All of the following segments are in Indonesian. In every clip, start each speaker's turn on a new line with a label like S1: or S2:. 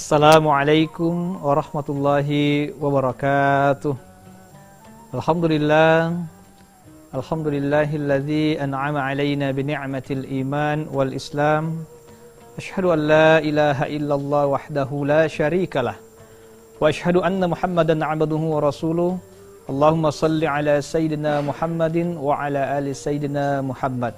S1: Assalamualaikum warahmatullahi wabarakatuh. Alhamdulillah, alhamdulillahilladzi an'ama alaina bi ni'matil iman wal islam. Asyhadu an la ilaha illallah wahdahu la syarikalah. Wa asyhadu anna Muhammadan 'abduhu wa rasuluh. Allahumma shalli ala sayyidina Muhammadin wa ala ali sayyidina Muhammad.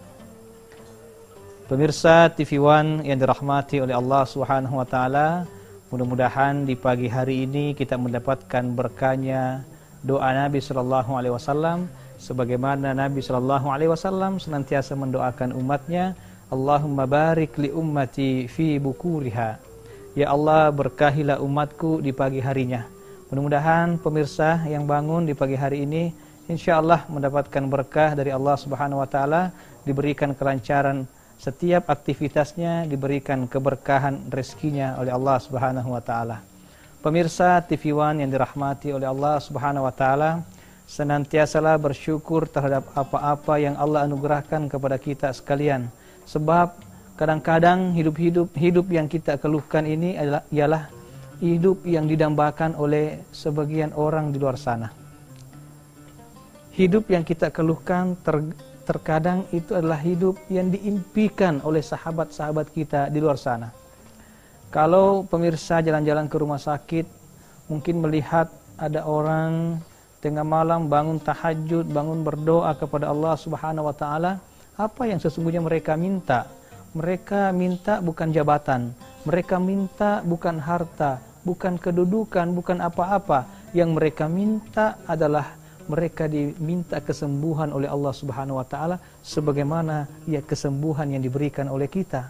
S1: Pemirsa TV One yang dirahmati oleh Allah Subhanahu wa taala, mudah-mudahan di pagi hari ini kita mendapatkan berkahnya doa Nabi sallallahu alaihi wasallam, sebagaimana Nabi sallallahu alaihi wasallam senantiasa mendoakan umatnya, Allahumma barik li ummati fi bukuriha. Ya Allah, berkahilah umatku di pagi harinya. Mudah-mudahan pemirsa yang bangun di pagi hari ini insyaallah mendapatkan berkah dari Allah Subhanahu wa taala, diberikan kelancaran setiap aktivitasnya, diberikan keberkahan rezekinya oleh Allah Subhanahu wa taala. Pemirsa TV One yang dirahmati oleh Allah Subhanahu wa taala, senantiasalah bersyukur terhadap apa-apa yang Allah anugerahkan kepada kita sekalian. Sebab kadang-kadang hidup yang kita keluhkan ini ialah hidup yang didambakan oleh sebagian orang di luar sana. Hidup yang kita keluhkan terkadang itu adalah hidup yang diimpikan oleh sahabat-sahabat kita di luar sana. Kalau pemirsa jalan-jalan ke rumah sakit, mungkin melihat ada orang tengah malam bangun tahajud, bangun berdoa kepada Allah Subhanahu wa taala. Apa yang sesungguhnya mereka minta? Mereka minta bukan jabatan, mereka minta bukan harta, bukan kedudukan, bukan apa-apa. Yang mereka minta adalah mereka diminta kesembuhan oleh Allah Subhanahu wa taala, sebagaimana ya kesembuhan yang diberikan oleh kita.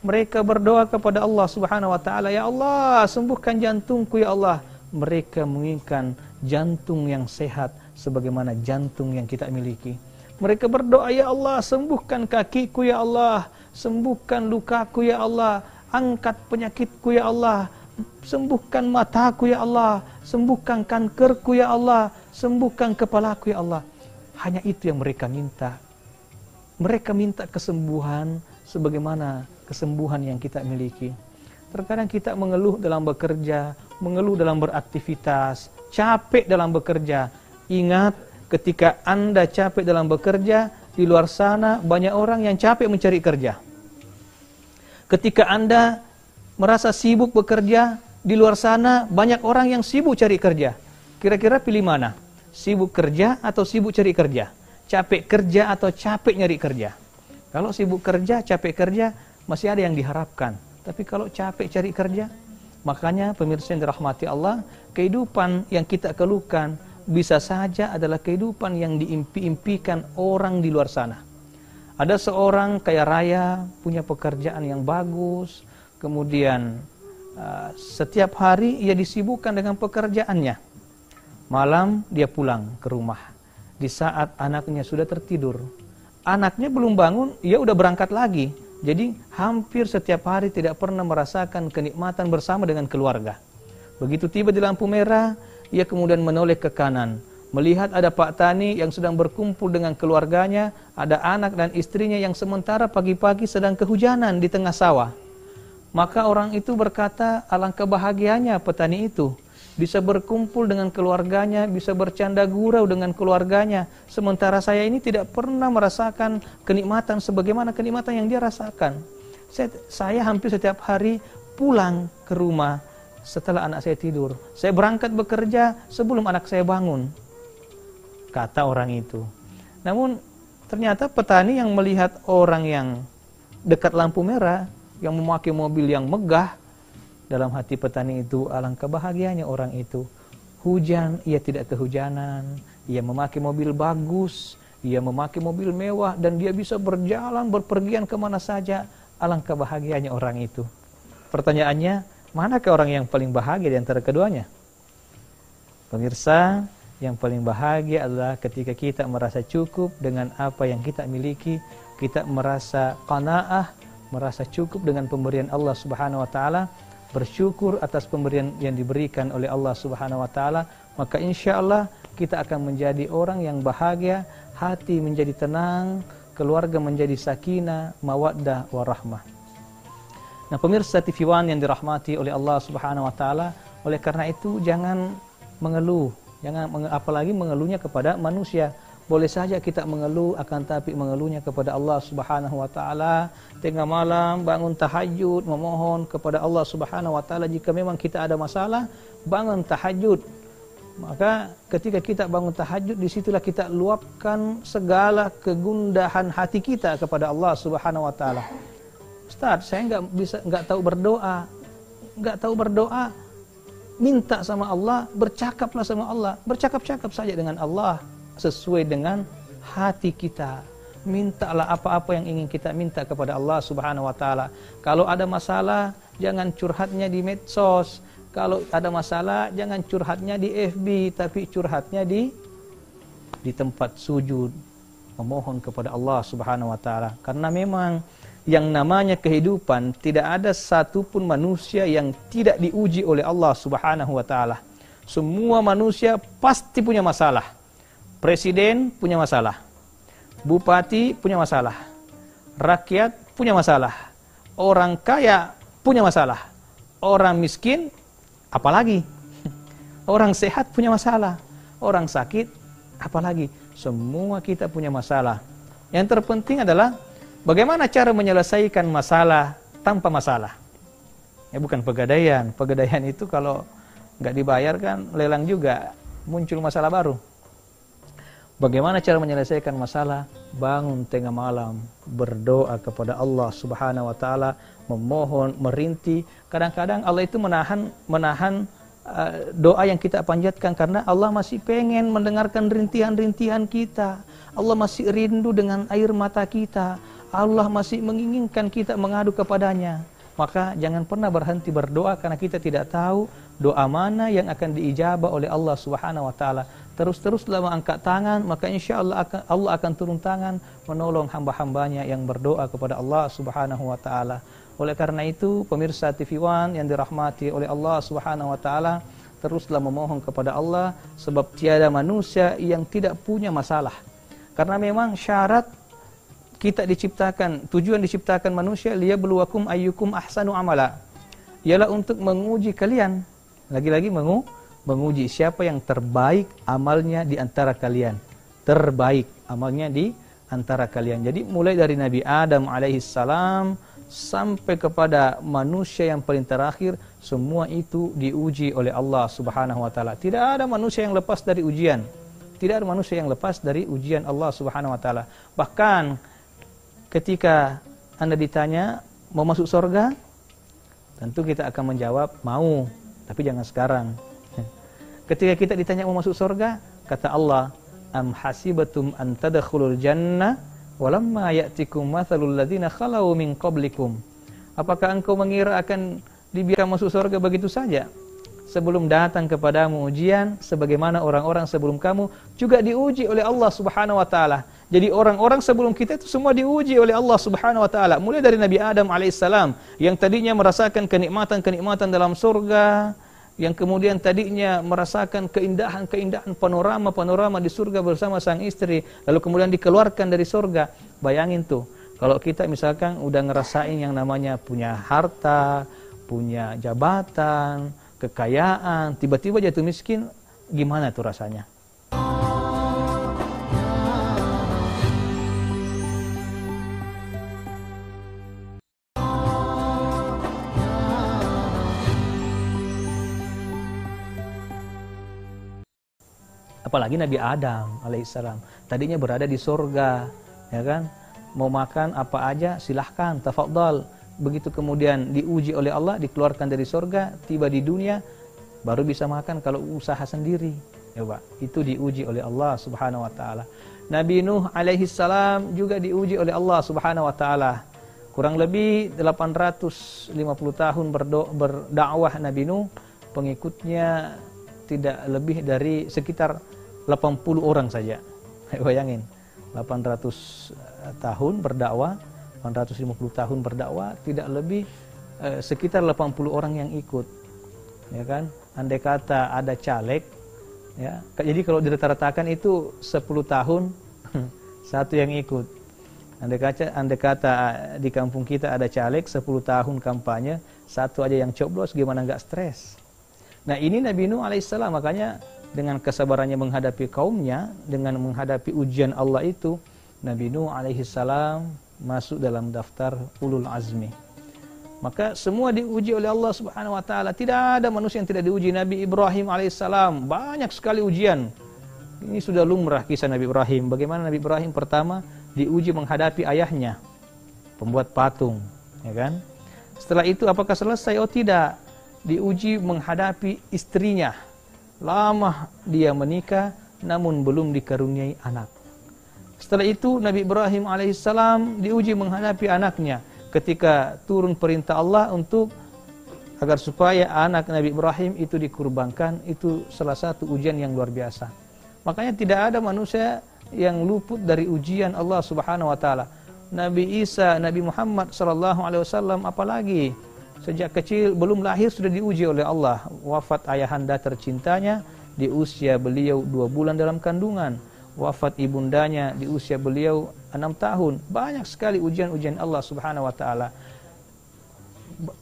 S1: Mereka berdoa kepada Allah Subhanahu wa taala, ya Allah, sembuhkan jantungku ya Allah. Mereka menginginkan jantung yang sehat sebagaimana jantung yang kita miliki. Mereka berdoa, ya Allah, sembuhkan kakiku ya Allah, sembuhkan lukaku ya Allah, angkat penyakitku ya Allah, sembuhkan mataku ya Allah, sembuhkan kankerku ya Allah, sembuhkan kepalaku ya Allah. Hanya itu yang mereka minta. Mereka minta kesembuhan sebagaimana kesembuhan yang kita miliki. Terkadang kita mengeluh dalam bekerja, mengeluh dalam beraktivitas, capek dalam bekerja. Ingat, ketika Anda capek dalam bekerja, di luar sana banyak orang yang capek mencari kerja. Ketika Anda merasa sibuk bekerja, di luar sana banyak orang yang sibuk cari kerja. Kira-kira pilih mana? Sibuk kerja atau sibuk cari kerja? Capek kerja atau capek nyari kerja? Kalau sibuk kerja, capek kerja, masih ada yang diharapkan. Tapi kalau capek cari kerja, makanya pemirsa yang dirahmati Allah, kehidupan yang kita keluhkan bisa saja adalah kehidupan yang diimpi-impikan orang di luar sana. Ada seorang kaya raya, punya pekerjaan yang bagus, kemudian setiap hari ia disibukkan dengan pekerjaannya. Malam dia pulang ke rumah. Di saat anaknya sudah tertidur, anaknya belum bangun, ia udah berangkat lagi. Jadi hampir setiap hari tidak pernah merasakan kenikmatan bersama dengan keluarga. Begitu tiba di lampu merah, ia kemudian menoleh ke kanan, melihat ada Pak Tani yang sedang berkumpul dengan keluarganya, ada anak dan istrinya yang sementara pagi-pagi sedang kehujanan di tengah sawah. Maka orang itu berkata, alangkah bahagianya petani itu, bisa berkumpul dengan keluarganya, bisa bercanda gurau dengan keluarganya. Sementara saya ini tidak pernah merasakan kenikmatan sebagaimana kenikmatan yang dia rasakan. Saya hampir setiap hari pulang ke rumah setelah anak saya tidur. Saya berangkat bekerja sebelum anak saya bangun, kata orang itu. Namun ternyata petani yang melihat orang yang dekat lampu merah, yang memakai mobil yang megah, dalam hati petani itu, alangkah bahagianya orang itu. Hujan, ia tidak kehujanan. Ia memakai mobil bagus, ia memakai mobil mewah, dan dia bisa berjalan, berpergian kemana saja. Alangkah bahagianya orang itu. Pertanyaannya, manakah orang yang paling bahagia di antara keduanya? Pemirsa, yang paling bahagia adalah ketika kita merasa cukup dengan apa yang kita miliki, kita merasa qanaah, merasa cukup dengan pemberian Allah Subhanahu wa taala, bersyukur atas pemberian yang diberikan oleh Allah Subhanahu wa taala, maka insyaallah kita akan menjadi orang yang bahagia, hati menjadi tenang, keluarga menjadi sakinah, mawaddah warahmah. Nah, pemirsa TV One yang dirahmati oleh Allah Subhanahu wa taala, oleh karena itu jangan mengeluh, apalagi mengeluhnya kepada manusia. Boleh saja kita mengeluh, akan tapi mengeluhnya kepada Allah Subhanahu wa taala. Tengah malam bangun tahajud, memohon kepada Allah Subhanahu wa taala. Jika memang kita ada masalah, bangun tahajud. Maka ketika kita bangun tahajud, disitulah kita luapkan segala kegundahan hati kita kepada Allah Subhanahu wa taala. Ustaz, saya nggak tahu berdoa. Minta sama Allah, bercakaplah sama Allah, bercakap-cakap saja dengan Allah sesuai dengan hati kita. Mintalah apa-apa yang ingin kita minta kepada Allah Subhanahu wa taala. Kalau ada masalah, jangan curhatnya di medsos. Kalau ada masalah, jangan curhatnya di FB, tapi curhatnya di tempat sujud, memohon kepada Allah Subhanahu wa taala. Karena memang yang namanya kehidupan, tidak ada satupun manusia yang tidak diuji oleh Allah Subhanahu wa taala. Semua manusia pasti punya masalah. Presiden punya masalah, bupati punya masalah, rakyat punya masalah, orang kaya punya masalah, orang miskin apalagi, orang sehat punya masalah, orang sakit apalagi, semua kita punya masalah. Yang terpenting adalah bagaimana cara menyelesaikan masalah tanpa masalah. Ya, bukan pegadaian. Pegadaian itu kalau nggak dibayar kan lelang juga, muncul masalah baru. Bagaimana cara menyelesaikan masalah? Bangun tengah malam, berdoa kepada Allah Subhanahu wa taala, memohon, merintih. Kadang-kadang Allah itu menahan doa yang kita panjatkan karena Allah masih pengen mendengarkan rintihan-rintihan kita. Allah masih rindu dengan air mata kita. Allah masih menginginkan kita mengadu kepadanya. Maka jangan pernah berhenti berdoa karena kita tidak tahu doa mana yang akan diijabah oleh Allah Subhanahu wa taala. Terus-teruslah mengangkat tangan, maka insya Allah akan turun tangan menolong hamba-hambanya yang berdoa kepada Allah Subhanahu wa taala. Oleh karena itu, pemirsa TV One yang dirahmati oleh Allah Subhanahu wa taala, teruslah memohon kepada Allah sebab tiada manusia yang tidak punya masalah. Karena memang syarat kita diciptakan, tujuan diciptakan manusia liyabluwakum ayyukum ahsanu amala. Ialah untuk menguji kalian. Lagi-lagi menguji siapa yang terbaik amalnya di antara kalian. Terbaik amalnya di antara kalian. Jadi mulai dari Nabi Adam alaihissalam sampai kepada manusia yang paling terakhir, semua itu diuji oleh Allah Subhanahu wa taala. Tidak ada manusia yang lepas dari ujian. Tidak ada manusia yang lepas dari ujian Allah Subhanahu wa taala. Bahkan ketika Anda ditanya mau masuk surga, tentu kita akan menjawab mau, tapi jangan sekarang. Ketika kita ditanya mau masuk surga, kata Allah, am hasibatum an tadkhulul jannah walamma ya'tikum mathalul ladzina khalau min qablikum. Apakah engkau mengira akan dibiarkan masuk surga begitu saja? Sebelum datang kepadamu ujian sebagaimana orang-orang sebelum kamu juga diuji oleh Allah Subhanahu wa taala. Jadi orang-orang sebelum kita itu semua diuji oleh Allah Subhanahu wa taala. Mulai dari Nabi Adam alaihissalam yang tadinya merasakan kenikmatan-kenikmatan dalam surga, yang kemudian tadinya merasakan keindahan-keindahan panorama-panorama di surga bersama sang istri, lalu kemudian dikeluarkan dari surga. Bayangin tuh, kalau kita misalkan udah ngerasain yang namanya punya harta, punya jabatan, kekayaan, tiba-tiba jatuh miskin, gimana tuh rasanya? Apalagi Nabi Adam alaihissalam tadinya berada di surga, ya kan, mau makan apa aja silahkan, tafadhal. Begitu kemudian diuji oleh Allah, dikeluarkan dari surga, tiba di dunia baru bisa makan kalau usaha sendiri. Ya Pak, itu diuji oleh Allah Subhanahu wa taala. Nabi Nuh alaihissalam juga diuji oleh Allah Subhanahu wa taala. Kurang lebih 850 tahun berdakwah Nabi Nuh, pengikutnya tidak lebih dari sekitar 80 orang saja. Bayangin, 800 tahun berdakwah, 850 tahun berdakwah, tidak lebih sekitar 80 orang yang ikut. Ya kan? Andai kata ada caleg, ya. Jadi kalau dirata-ratakan itu 10 tahun satu yang ikut. Andai kata di kampung kita ada caleg 10 tahun kampanye, satu aja yang coblos, gimana nggak stres? Nah ini Nabi Nuh alaihissalam, makanya dengan kesabarannya menghadapi kaumnya, dengan menghadapi ujian Allah itu, Nabi Nuh alaihissalam masuk dalam daftar ulul azmi. Maka semua diuji oleh Allah Subhanahu wa taala. Tidak ada manusia yang tidak diuji. Nabi Ibrahim alaihissalam banyak sekali ujian. Ini sudah lumrah kisah Nabi Ibrahim. Bagaimana Nabi Ibrahim pertama diuji menghadapi ayahnya, pembuat patung, ya kan? Setelah itu apakah selesai? Oh tidak. Diuji menghadapi istrinya. Lama dia menikah namun belum dikaruniai anak. Setelah itu Nabi Ibrahim alaihissalam diuji menghadapi anaknya. Ketika turun perintah Allah untuk agar supaya anak Nabi Ibrahim itu dikurbankan, itu salah satu ujian yang luar biasa. Makanya tidak ada manusia yang luput dari ujian Allah Subhanahu wa taala. Nabi Isa, Nabi Muhammad sallallahu alaihi wasallam apalagi sejak kecil belum lahir sudah diuji oleh Allah. Wafat ayahanda tercintanya di usia beliau 2 bulan dalam kandungan. Wafat ibundanya di usia beliau 6 tahun. Banyak sekali ujian-ujian Allah Subhanahu wa taala.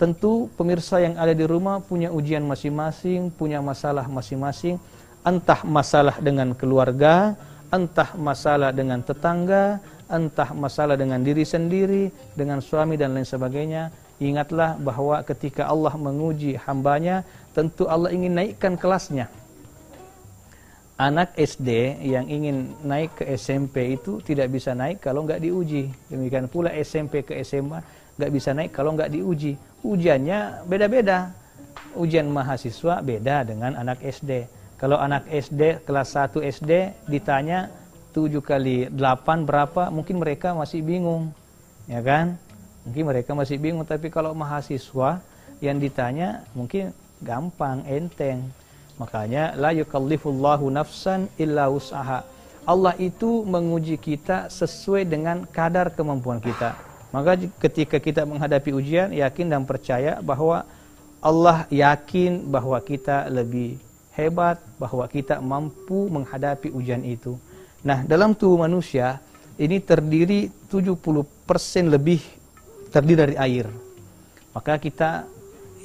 S1: Tentu pemirsa yang ada di rumah punya ujian masing-masing, punya masalah masing-masing. Entah masalah dengan keluarga, entah masalah dengan tetangga, entah masalah dengan diri sendiri, dengan suami dan lain sebagainya. Ingatlah bahwa ketika Allah menguji hambanya, tentu Allah ingin naikkan kelasnya. Anak SD yang ingin naik ke SMP itu tidak bisa naik kalau nggak diuji. Demikian pula SMP ke SMA nggak bisa naik kalau nggak diuji. Ujiannya beda-beda. Ujian mahasiswa beda dengan anak SD. Kalau anak SD, kelas 1 SD ditanya 7 kali 8 berapa, mungkin mereka masih bingung. Ya kan? Mungkin mereka masih bingung, tapi kalau mahasiswa yang ditanya mungkin gampang, enteng. Makanya la yukallifullahu nafsan illa wus'aha. Allah itu menguji kita sesuai dengan kadar kemampuan kita. Maka ketika kita menghadapi ujian, yakin dan percaya bahwa Allah yakin bahwa kita lebih hebat, bahwa kita mampu menghadapi ujian itu. Nah, dalam tubuh manusia ini terdiri 70% lebih terdiri dari air. Maka kita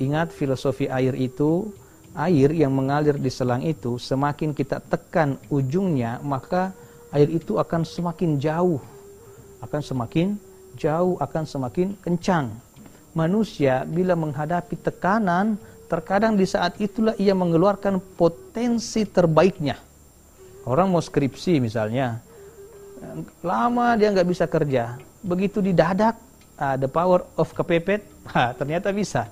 S1: ingat filosofi air itu, air yang mengalir di selang itu, semakin kita tekan ujungnya, maka air itu akan semakin jauh, akan semakin kencang. Manusia bila menghadapi tekanan, terkadang di saat itulah ia mengeluarkan potensi terbaiknya. Orang mau skripsi misalnya, lama dia nggak bisa kerja, begitu didadak, the power of kepepet, ternyata bisa.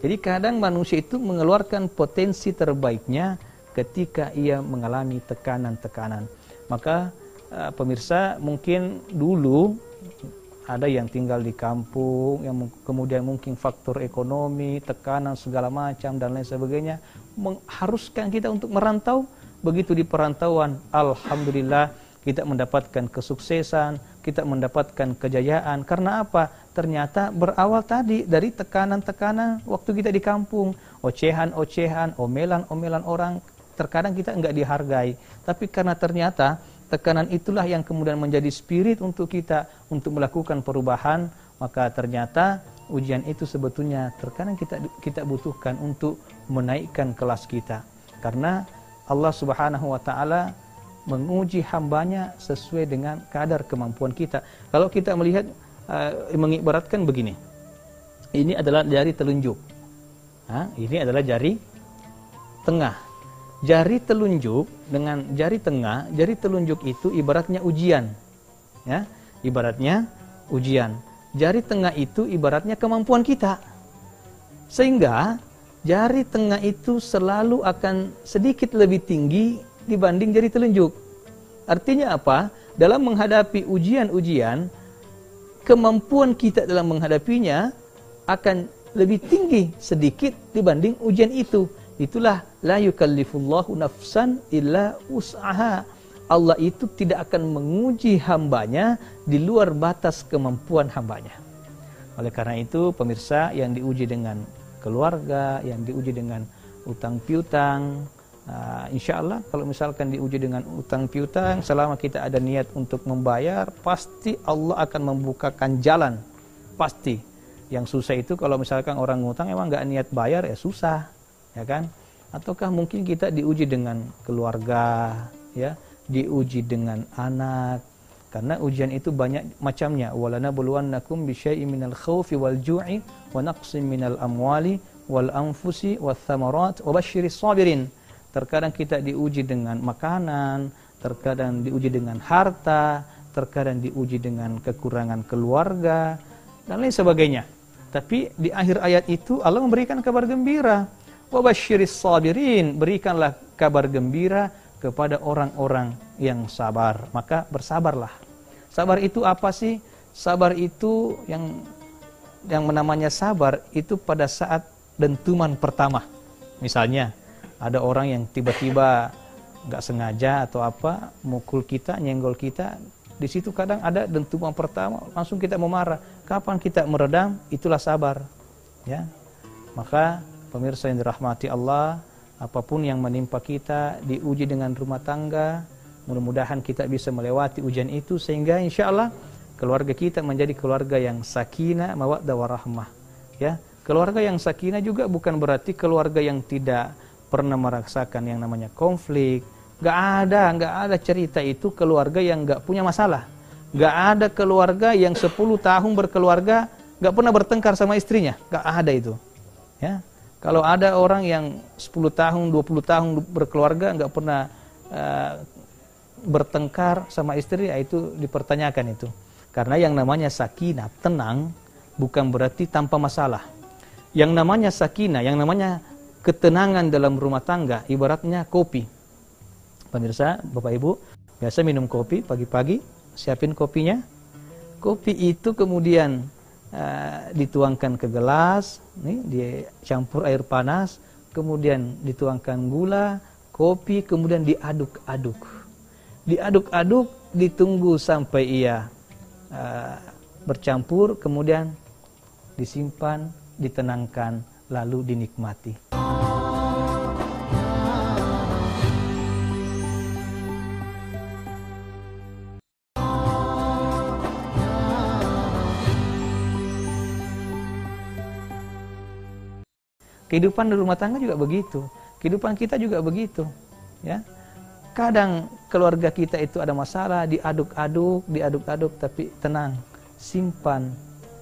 S1: Jadi kadang manusia itu mengeluarkan potensi terbaiknya ketika ia mengalami tekanan-tekanan. Maka pemirsa, mungkin dulu ada yang tinggal di kampung, yang kemudian mungkin faktor ekonomi, tekanan segala macam dan lain sebagainya mengharuskan kita untuk merantau. Begitu di perantauan, alhamdulillah kita mendapatkan kesuksesan, kita mendapatkan kejayaan. Karena apa? Ternyata berawal tadi dari tekanan-tekanan waktu kita di kampung, ocehan-ocehan, omelan-omelan orang. Terkadang kita enggak dihargai, tapi karena ternyata tekanan itulah yang kemudian menjadi spirit untuk kita untuk melakukan perubahan. Maka ternyata ujian itu sebetulnya terkadang kita butuhkan untuk menaikkan kelas kita. Karena Allah Subhanahu wa taala menguji hambanya sesuai dengan kadar kemampuan kita. Kalau kita melihat mengibaratkan begini, ini adalah jari telunjuk, ini adalah jari tengah. Jari telunjuk dengan jari tengah, jari telunjuk itu ibaratnya ujian, ya, ibaratnya ujian. Jari tengah itu ibaratnya kemampuan kita, sehingga jari tengah itu selalu akan sedikit lebih tinggi dibanding jari telunjuk. Artinya apa? Dalam menghadapi ujian-ujian, kemampuan kita dalam menghadapinya akan lebih tinggi sedikit dibanding ujian itu. Itulah la yukallifullahu nafsan illa wus'aha. Allah itu tidak akan menguji hambanya di luar batas kemampuan hambanya. Oleh karena itu, pemirsa, yang diuji dengan keluarga, yang diuji dengan utang piutang, Insya Allah kalau misalkan diuji dengan utang piutang, selama kita ada niat untuk membayar, pasti Allah akan membukakan jalan. Pasti. Yang susah itu kalau misalkan orang ngutang emang nggak niat bayar, ya susah, ya kan? Ataukah mungkin kita diuji dengan keluarga, ya, diuji dengan anak, karena ujian itu banyak macamnya. Walanabluwannakum bisyai'in minal khaufi wal ju'i wa naqsin minal amwali wal anfusi wath thamarat wa basyiris sabirin. Terkadang kita diuji dengan makanan, terkadang diuji dengan harta, terkadang diuji dengan kekurangan keluarga, dan lain sebagainya. Tapi di akhir ayat itu Allah memberikan kabar gembira. Wa basyiris sabirin, berikanlah kabar gembira kepada orang-orang yang sabar. Maka bersabarlah. Sabar itu apa sih? Sabar itu yang namanya sabar itu pada saat dentuman pertama. Misalnya ada orang yang tiba-tiba nggak sengaja atau apa mukul kita, nyenggol kita, di situ kadang ada dentuman pertama, langsung kita mau marah. Kapan kita meredam? Itulah sabar. Ya, maka pemirsa yang dirahmati Allah, apapun yang menimpa kita, diuji dengan rumah tangga, mudah-mudahan kita bisa melewati ujian itu sehingga insya Allah keluarga kita menjadi keluarga yang sakinah, mawaddah warahmah. Ya, keluarga yang sakinah juga bukan berarti keluarga yang tidak pernah merasakan yang namanya konflik. Gak ada cerita itu keluarga yang gak punya masalah. Gak ada keluarga yang 10 tahun berkeluarga gak pernah bertengkar sama istrinya. Gak ada itu. Ya, kalau ada orang yang 10 tahun, 20 tahun berkeluarga gak pernah bertengkar sama istri, ya itu dipertanyakan itu. Karena yang namanya sakinah, tenang, bukan berarti tanpa masalah. Yang namanya sakinah, yang namanya ketenangan dalam rumah tangga, ibaratnya kopi. Pemirsa, Bapak Ibu, biasa minum kopi pagi-pagi, siapin kopinya. Kopi itu kemudian dituangkan ke gelas, nih, dicampur air panas, kemudian dituangkan gula, kopi, kemudian diaduk-aduk. Diaduk-aduk, ditunggu sampai ia bercampur, kemudian disimpan, ditenangkan, lalu dinikmati. Kehidupan di rumah tangga juga begitu. Kehidupan kita juga begitu. Ya, kadang keluarga kita itu ada masalah, diaduk-aduk, tapi tenang, simpan,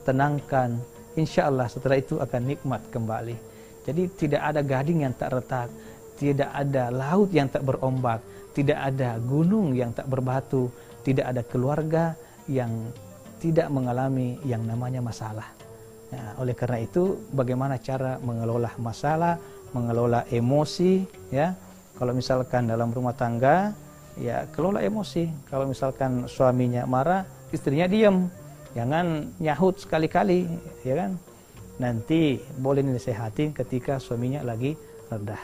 S1: tenangkan. Insya Allah setelah itu akan nikmat kembali. Jadi tidak ada gading yang tak retak, tidak ada laut yang tak berombak, tidak ada gunung yang tak berbatu, tidak ada keluarga yang tidak mengalami yang namanya masalah. Nah, oleh karena itu, bagaimana cara mengelola masalah, mengelola emosi, ya. Kalau misalkan dalam rumah tangga, ya kelola emosi. Kalau misalkan suaminya marah, istrinya diam. Jangan nyahut sekali-kali, ya kan. Nanti boleh dinasehatin ketika suaminya lagi redah.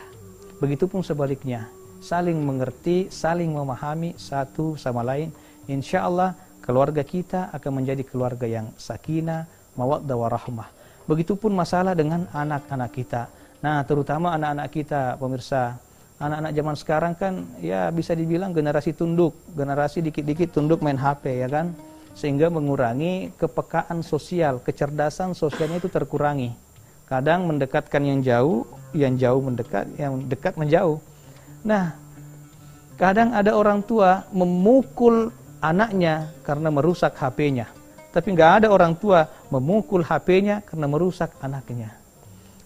S1: Begitupun sebaliknya, saling mengerti, saling memahami satu sama lain. Insya Allah keluarga kita akan menjadi keluarga yang sakinah, mawaddah warahmah. Begitupun masalah dengan anak-anak kita. Nah, terutama anak-anak kita, pemirsa. Anak-anak zaman sekarang kan ya bisa dibilang generasi tunduk, generasi dikit-dikit tunduk main HP, ya kan? Sehingga mengurangi kepekaan sosial, kecerdasan sosialnya itu terkurangi. Kadang mendekatkan yang jauh mendekat, yang dekat menjauh. Nah, kadang ada orang tua memukul anaknya karena merusak HP-nya. Tapi nggak ada orang tua memukul HP-nya karena merusak anaknya.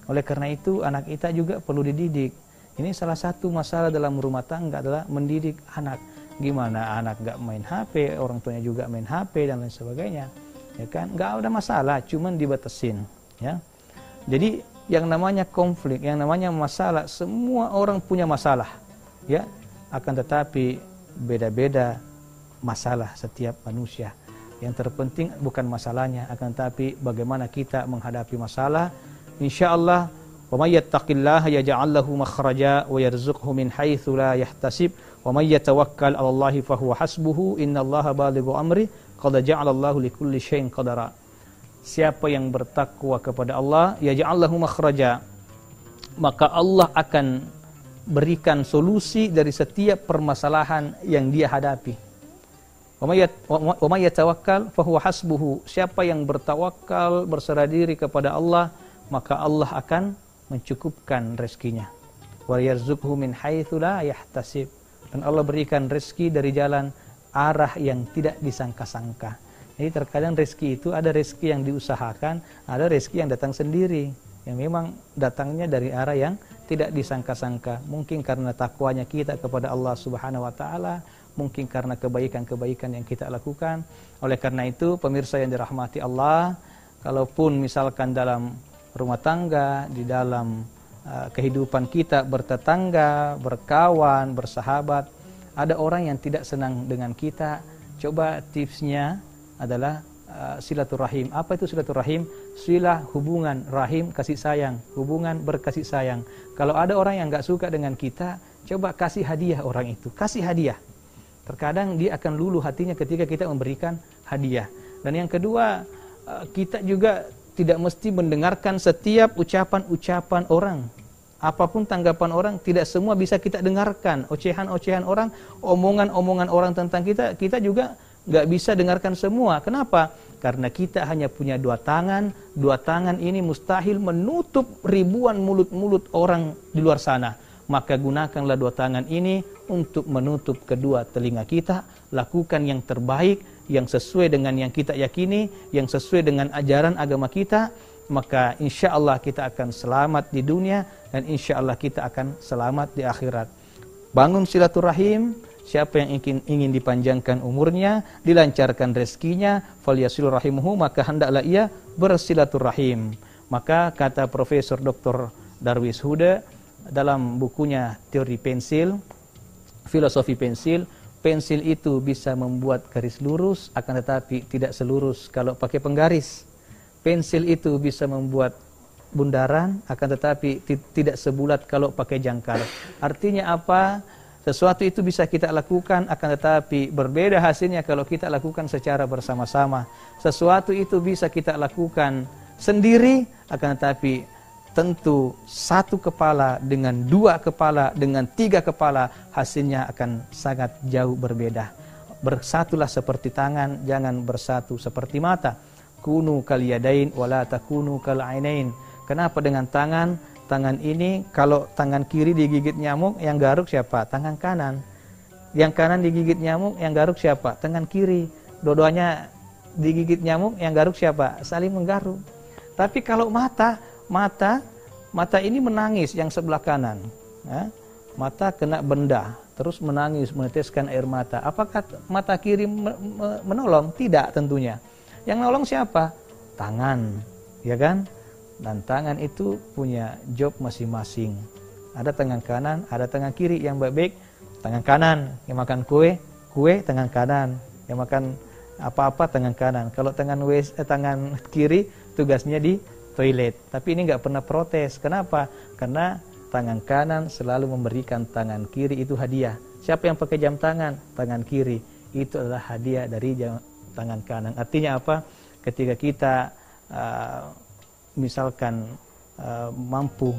S1: Oleh karena itu, anak kita juga perlu dididik. Ini salah satu masalah dalam rumah tangga adalah mendidik anak. Gimana anak nggak main HP, orang tuanya juga main HP dan lain sebagainya. Ya kan? Nggak ada masalah, cuman dibatasin. Ya. Jadi yang namanya konflik, yang namanya masalah, semua orang punya masalah. Ya. Akan tetapi beda-beda masalah setiap manusia. Yang terpenting bukan masalahnya, akan tetapi bagaimana kita menghadapi masalah. Insyaallah, wa may yattaqillaha yaj'al lahu makhraja wa yarzuqhu min haitsu la yahtasib wa may yatawakkal 'ala Allahi fa huwa hasbuhu innallaha balighu amri qad ja'ala Allahu likulli syai'in qadara. Siapa yang bertakwa kepada Allah, yaj'al lahu makhraja, maka Allah akan berikan solusi dari setiap permasalahan yang dia hadapi. Wa may yatawakkal fahuwa hasbuhu. Siapa yang bertawakal, berserah diri kepada Allah, maka Allah akan mencukupkan rezekinya. Wa yarzuqhu min haitsu la yahtasib. Dan Allah berikan rezeki dari jalan arah yang tidak disangka-sangka. Jadi terkadang rezeki itu ada rezeki yang diusahakan, ada rezeki yang datang sendiri, yang memang datangnya dari arah yang tidak disangka-sangka. Mungkin karena takwanya kita kepada Allah Subhanahu wa taala, mungkin karena kebaikan-kebaikan yang kita lakukan. Oleh karena itu, pemirsa yang dirahmati Allah, kalaupun misalkan dalam rumah tangga, di dalam kehidupan kita bertetangga, berkawan, bersahabat, ada orang yang tidak senang dengan kita, coba tipsnya adalah silaturahim. Apa itu silaturahim? Silah, hubungan, rahim, kasih sayang, hubungan berkasih sayang. Kalau ada orang yang nggak suka dengan kita, coba kasih hadiah orang itu, kasih hadiah. Terkadang dia akan luluh hatinya ketika kita memberikan hadiah. Dan yang kedua, kita juga tidak mesti mendengarkan setiap ucapan-ucapan orang. Apapun tanggapan orang, tidak semua bisa kita dengarkan. Ocehan-ocehan orang, omongan-omongan orang tentang kita, kita juga nggak bisa dengarkan semua. Kenapa? Karena kita hanya punya dua tangan. Dua tangan ini mustahil menutup ribuan mulut-mulut orang di luar sana. Maka gunakanlah dua tangan ini untuk menutup kedua telinga kita. Lakukan yang terbaik, yang sesuai dengan yang kita yakini, yang sesuai dengan ajaran agama kita. Maka insya Allah kita akan selamat di dunia, dan insya Allah kita akan selamat di akhirat. Bangun silaturahim. Siapa yang ingin dipanjangkan umurnya, dilancarkan rezekinya, falyasil rahimuhu, maka hendaklah ia bersilaturahim. Maka kata Profesor Dr. Darwis Huda dalam bukunya Teori Pensil, Filosofi Pensil, pensil itu bisa membuat garis lurus, akan tetapi tidak selurus kalau pakai penggaris. Pensil itu bisa membuat bundaran, akan tetapi tidak sebulat kalau pakai jangkar. Artinya apa? Sesuatu itu bisa kita lakukan, akan tetapi berbeda hasilnya kalau kita lakukan secara bersama-sama. Sesuatu itu bisa kita lakukan sendiri, akan tetapi tentu satu kepala dengan dua kepala, dengan tiga kepala, hasilnya akan sangat jauh berbeda. Bersatulah seperti tangan, jangan bersatu seperti mata. Kunu kal yadain wala takunu kal ainain. Kenapa dengan tangan? Tangan ini, kalau tangan kiri digigit nyamuk, yang garuk siapa? Tangan kanan. Yang kanan digigit nyamuk, yang garuk siapa? Tangan kiri. Dua-duanya digigit nyamuk, yang garuk siapa? Saling menggaruk. Tapi kalau mata ini menangis yang sebelah kanan. Ya? Mata kena benda, terus menangis, meneteskan air mata. Apakah mata kiri menolong? Tidak tentunya. Yang nolong siapa? Tangan, ya kan? Dan tangan itu punya job masing-masing. Ada tangan kanan, ada tangan kiri. Yang baik-baik tangan kanan. Yang makan kue tangan kanan. Yang makan apa-apa tangan kanan. Kalau tangan kiri tugasnya di toilet. Tapi ini nggak pernah protes. Kenapa? Karena tangan kanan selalu memberikan tangan kiri itu hadiah. Siapa yang pakai jam tangan? Tangan kiri. Itu adalah hadiah dari tangan kanan. Artinya apa? Ketika kita misalkan mampu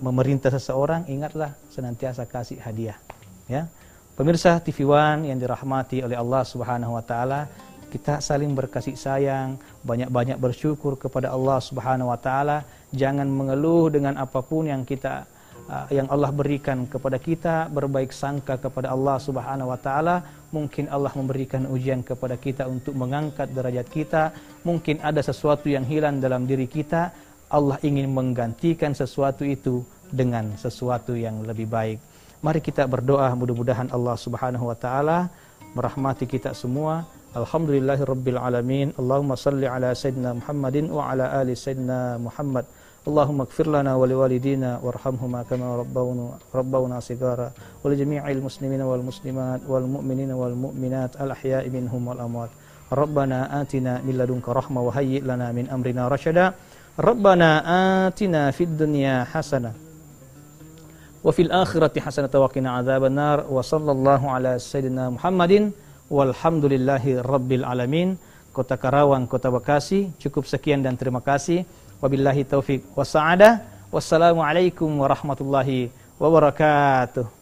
S1: memerintah seseorang, ingatlah senantiasa kasih hadiah. Ya, pemirsa TV One yang dirahmati oleh Allah Subhanahu Wa Taala, kita saling berkasih sayang, banyak-banyak bersyukur kepada Allah Subhanahu Wa Taala. Jangan mengeluh dengan apapun yang Allah berikan kepada kita, berbaik sangka kepada Allah Subhanahu Wa Taala. Mungkin Allah memberikan ujian kepada kita untuk mengangkat derajat kita. Mungkin ada sesuatu yang hilang dalam diri kita. Allah ingin menggantikan sesuatu itu dengan sesuatu yang lebih baik. Mari kita berdoa, mudah-mudahan Allah Subhanahu Wa Taala merahmati kita semua. Alhamdulillahirabbil alamin. Allahumma salli ala sayyidina Muhammadin wa ala ali sayyidina Muhammad. Allahumma ighfir lana wa liwalidina warhamhuma kama rabbawna sigara wa li jami'il muslimina wal muslimat wal mu'minina wal mu'minat al ahya'i minhum wal amwat. Rabbana atina min ladunka rahmah wa hayyi' lana min amrina rasyada. Rabbana atina fid dunya hasanah wa fil akhirati hasanah wa qina adzabannar. Wa sallallahu ala sayyidina Muhammadin walhamdulillahi rabbil alamin. Kota Karawang, Kota Bekasi. Cukup sekian dan terima kasih. Wabillahi taufik wa sa'adah. Wassalamualaikum warahmatullahi wabarakatuh.